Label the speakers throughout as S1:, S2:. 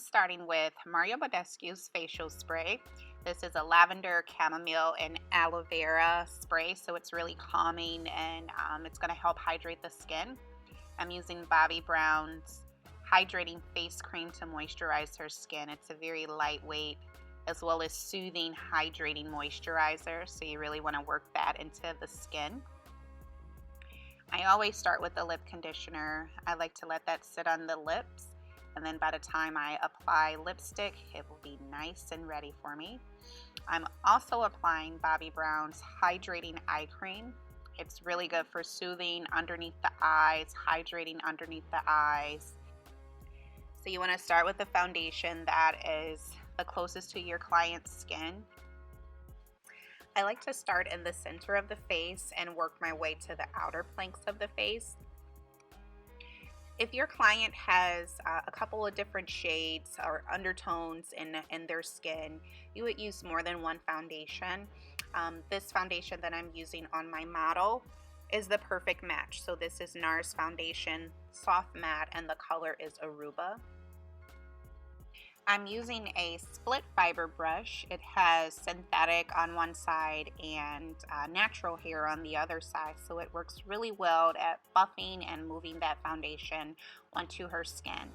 S1: starting with Mario Badescu's facial spray. This is a lavender, chamomile, and aloe vera spray, so it's really calming and it's going to help hydrate the skin. I'm using Bobbi Brown's hydrating face cream to moisturize her skin. It's a very lightweight as well as soothing, hydrating moisturizer, so you really want to work that into the skin. I always start with the lip conditioner. I like to let that sit on the lips, and then by the time I apply lipstick, it will be nice and ready for me. I'm also applying Bobbi Brown's hydrating eye cream. It's really good for soothing underneath the eyes, hydrating underneath the eyes. So you want to start with the foundation that is the closest to your client's skin. I like to start in the center of the face and work my way to the outer planks of the face. If your client has a couple of different shades or undertones in their skin, you would use more than one foundation. This foundation that I'm using on my model is the perfect match. So this is Nars foundation, soft matte, and the color is Aruba. I'm using a split fiber brush. It has synthetic on one side and natural hair on the other side, so it works really well at buffing and moving that foundation onto her skin.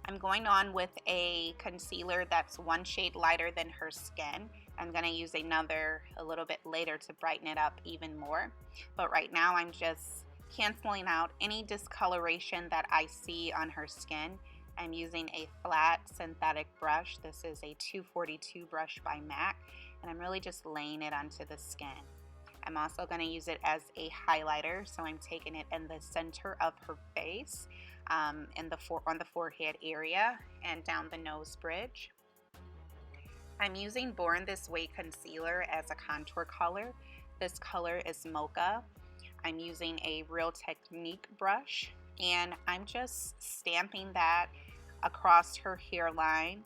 S1: I'm going on with a concealer that's one shade lighter than her skin. I'm going to use another a little bit later to brighten it up even more, but right now I'm just canceling out any discoloration that I see on her skin. I'm using a flat synthetic brush. This is a 242 brush by MAC, and I'm really just laying it onto the skin. I'm also going to use it as a highlighter, so I'm taking it in the center of her face, on the forehead area and down the nose bridge. I'm using Born This Way concealer as a contour color. This color is Mocha. I'm using a Real Technique brush, and I'm just stamping that across her hairline,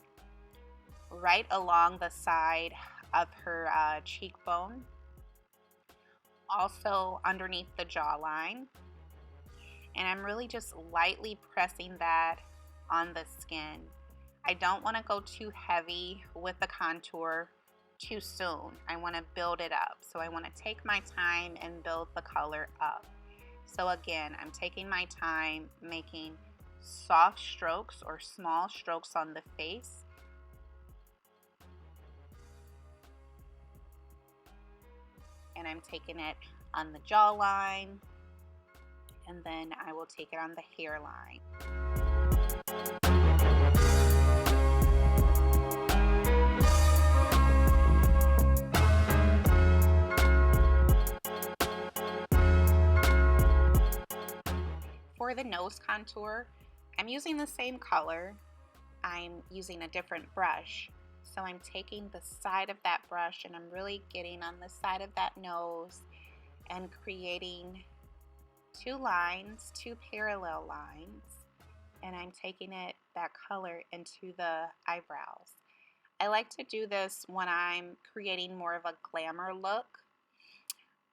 S1: right along the side of her cheekbone, also underneath the jawline. And I'm really just lightly pressing that on the skin. I don't want to go too heavy with the contour too soon. I want to build it up. So I want to take my time and build the color up. So again, I'm taking my time making soft strokes or small strokes on the face. And I'm taking it on the jawline, and then I will take it on the hairline. For the nose contour, I'm using the same color. I'm using a different brush. So I'm taking the side of that brush and I'm really getting on the side of that nose and creating two lines, two parallel lines. And I'm taking that color into the eyebrows. I like to do this when I'm creating more of a glamour look.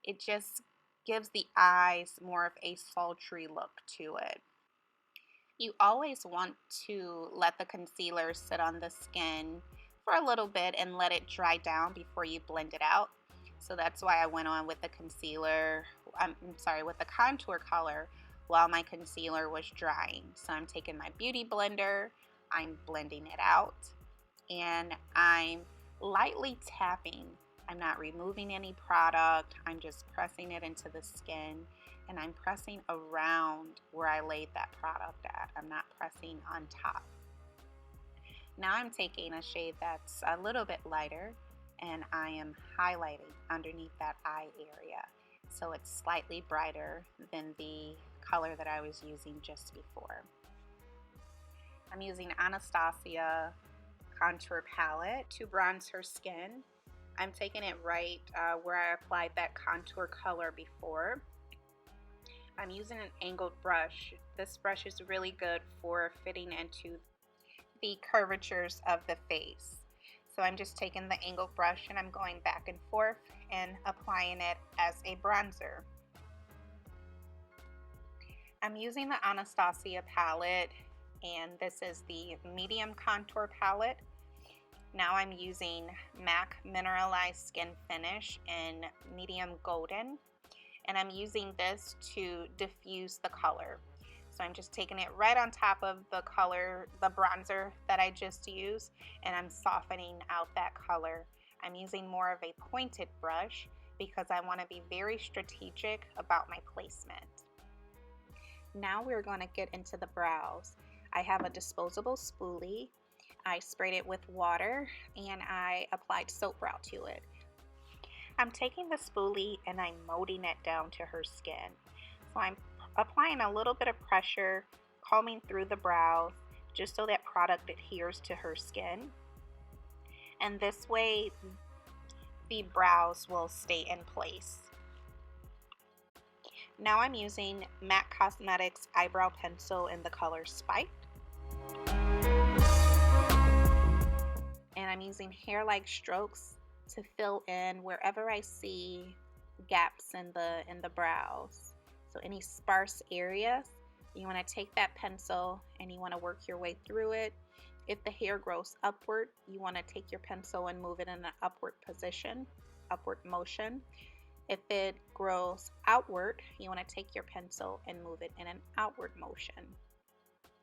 S1: It just gives the eyes more of a sultry look to it. You always want to let the concealer sit on the skin for a little bit and let it dry down before you blend it out. So that's why I went on with the concealer, with the contour color while my concealer was drying. So I'm taking my beauty blender, I'm blending it out, and I'm lightly tapping. I'm not removing any product, I'm just pressing it into the skin, and I'm pressing around where I laid that product at. I'm not pressing on top. Now I'm taking a shade that's a little bit lighter, and I am highlighting underneath that eye area. So it's slightly brighter than the color that I was using just before. I'm using Anastasia contour palette to bronze her skin. I'm taking it right where I applied that contour color before. I'm using an angled brush. This brush is really good for fitting into the curvatures of the face. So I'm just taking the angled brush and I'm going back and forth and applying it as a bronzer. I'm using the Anastasia palette and this is the medium contour palette. Now I'm using MAC Mineralize Skin Finish in medium golden, and I'm using this to diffuse the color. So I'm just taking it right on top of the color, the bronzer that I just used, and I'm softening out that color. I'm using more of a pointed brush because I want to be very strategic about my placement. Now we're going to get into the brows. I have a disposable spoolie. I sprayed it with water and I applied soap brow to it. I'm taking the spoolie and I'm molding it down to her skin. So I'm applying a little bit of pressure, combing through the brows just so that product adheres to her skin. And this way the brows will stay in place. Now I'm using MAC Cosmetics Eyebrow Pencil in the color Spike. And I'm using hair-like strokes to fill in wherever I see gaps in the brows. So any sparse areas, you want to take that pencil and you want to work your way through it. If the hair grows upward, you want to take your pencil and move it in an upward position, upward motion. If it grows outward, you want to take your pencil and move it in an outward motion.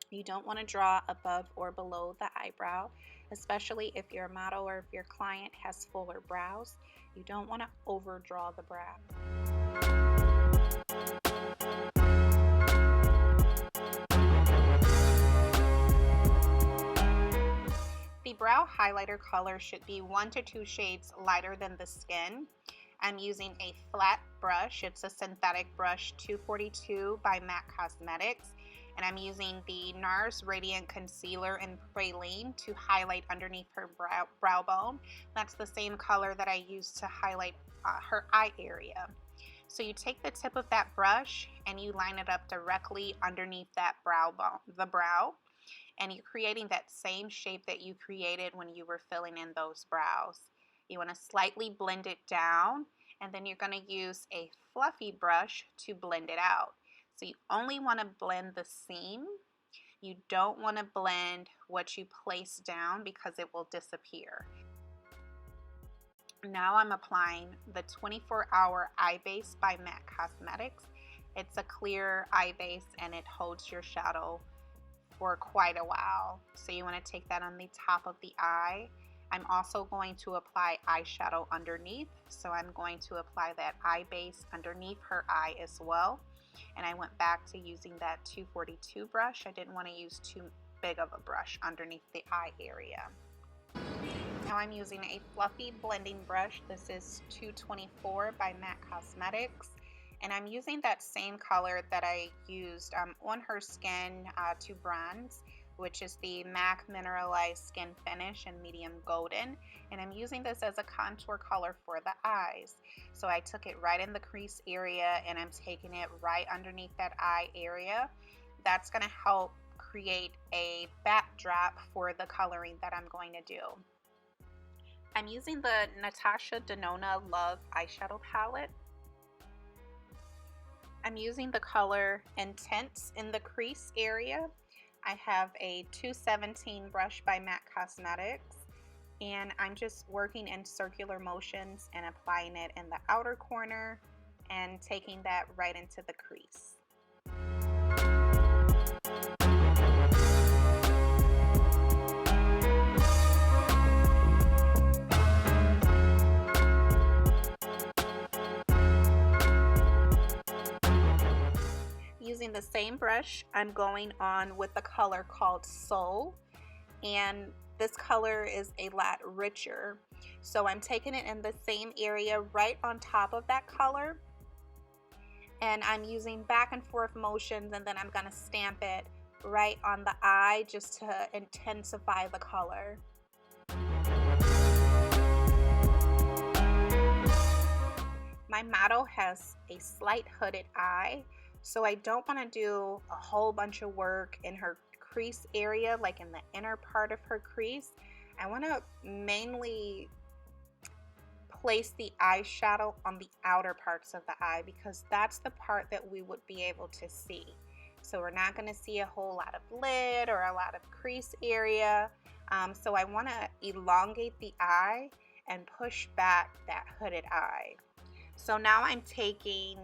S1: You don't want to draw above or below the eyebrow, especially if your model or if your client has fuller brows. You don't want to overdraw the brow. The brow highlighter color should be 1 to 2 shades lighter than the skin. I'm using a flat brush. It's a synthetic brush 242 by MAC Cosmetics. And I'm using the Nars Radiant Concealer in Praline to highlight underneath her brow bone. That's the same color that I used to highlight her eye area. So you take the tip of that brush and you line it up directly underneath that brow bone, the brow. And you're creating that same shape that you created when you were filling in those brows. You want to slightly blend it down, and then you're going to use a fluffy brush to blend it out. So you only want to blend the seam. You don't want to blend what you place down because it will disappear. Now I'm applying the 24-Hour Eye Base by MAC Cosmetics. It's a clear eye base and it holds your shadow for quite a while. So you want to take that on the top of the eye. I'm also going to apply eyeshadow underneath. So I'm going to apply that eye base underneath her eye as well. And I went back to using that 242 brush. I didn't want to use too big of a brush underneath the eye area. Now I'm using a fluffy blending brush. This is 224 by MAC Cosmetics. And I'm using that same color that I used on her skin to bronze, which is the MAC Mineralize Skin Finish in medium golden. And I'm using this as a contour color for the eyes. So I took it right in the crease area and I'm taking it right underneath that eye area. That's going to help create a backdrop for the coloring that I'm going to do. I'm using the Natasha Denona Love eyeshadow palette. I'm using the color Intense in the crease area. I have a 217 brush by MAC Cosmetics, and I'm just working in circular motions and applying it in the outer corner and taking that right into the crease. Using the same brush, I'm going on with the color called Soul, and this color is a lot richer. So I'm taking it in the same area right on top of that color, and I'm using back and forth motions, and then I'm going to stamp it right on the eye just to intensify the color. My model has a slight hooded eye, so I don't want to do a whole bunch of work in her crease area, like in the inner part of her crease. I want to mainly place the eyeshadow on the outer parts of the eye because that's the part that we would be able to see. So we're not going to see a whole lot of lid or a lot of crease area. So I want to elongate the eye and push back that hooded eye. So now I'm taking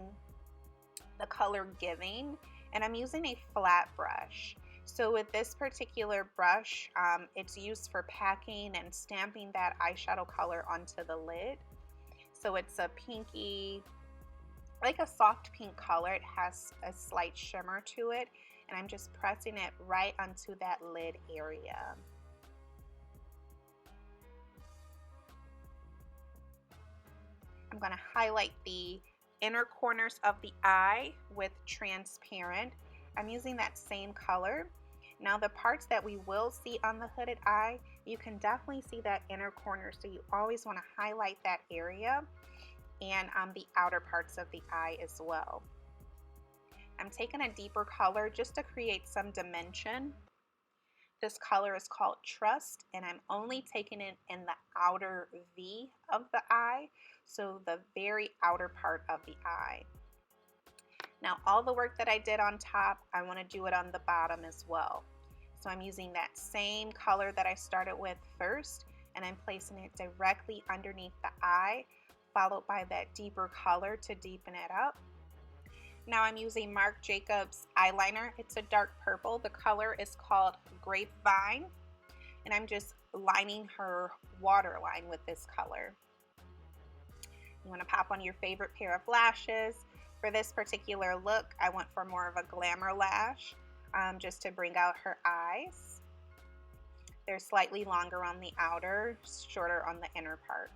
S1: the color Giving and I'm using a flat brush. So with this particular brush, it's used for packing and stamping that eyeshadow color onto the lid. So it's a pinky, like a soft pink color. It has a slight shimmer to it, and I'm just pressing it right onto that lid area. I'm going to highlight the inner corners of the eye with transparent. I'm using that same color. Now the parts that we will see on the hooded eye, you can definitely see that inner corner, so you always want to highlight that area and the outer parts of the eye as well. I'm taking a deeper color just to create some dimension. This color is called Trust, and I'm only taking it in the outer V of the eye, so the very outer part of the eye. Now all the work that I did on top, I want to do it on the bottom as well. So I'm using that same color that I started with first, and I'm placing it directly underneath the eye, followed by that deeper color to deepen it up. Now I'm using Marc Jacobs eyeliner. It's a dark purple. The color is called Grapevine, and I'm just lining her waterline with this color. You want to pop on your favorite pair of lashes. For this particular look, I went for more of a glamour lash, just to bring out her eyes. They're slightly longer on the outer, shorter on the inner part.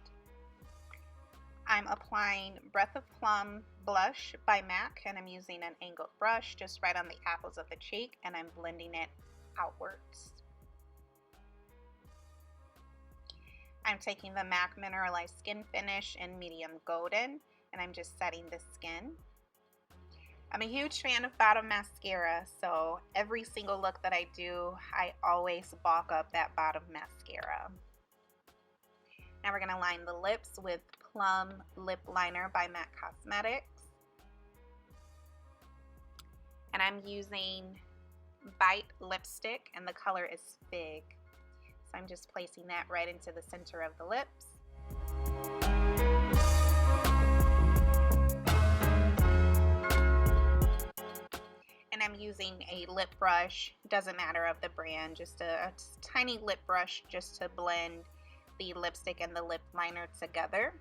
S1: I'm applying Breath of Plum blush by MAC, and I'm using an angled brush just right on the apples of the cheek, and I'm blending it outwards. I'm taking the MAC Mineralize Skin Finish in medium golden, and I'm just setting the skin. I'm a huge fan of bottom mascara, so every single look that I do, I always bulk up that bottom mascara. Now we're going to line the lips with Plum Lip Liner by MAC Cosmetics. And I'm using Bite lipstick, and the color is Fig. So I'm just placing that right into the center of the lips. And I'm using a lip brush, doesn't matter of the brand, just a tiny lip brush just to blend the lipstick and the lip liner together.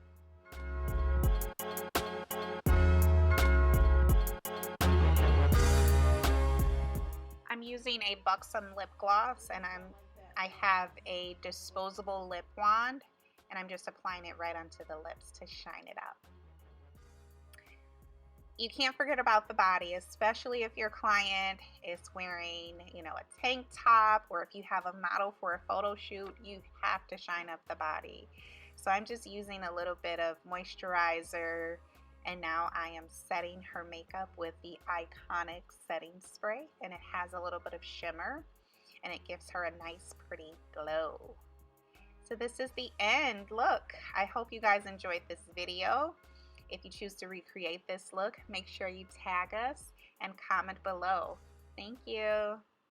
S1: I'm using a Buxom lip gloss, and I have a disposable lip wand, and I'm just applying it right onto the lips to shine it up. You can't forget about the body, especially if your client is wearing, a tank top, or if you have a model for a photo shoot, you have to shine up the body. So I'm just using a little bit of moisturizer, and now I am setting her makeup with the Iconic setting spray, and it has a little bit of shimmer, and it gives her a nice pretty glow. So this is the end. Look, I hope you guys enjoyed this video. If you choose to recreate this look, make sure you tag us and comment below. Thank you.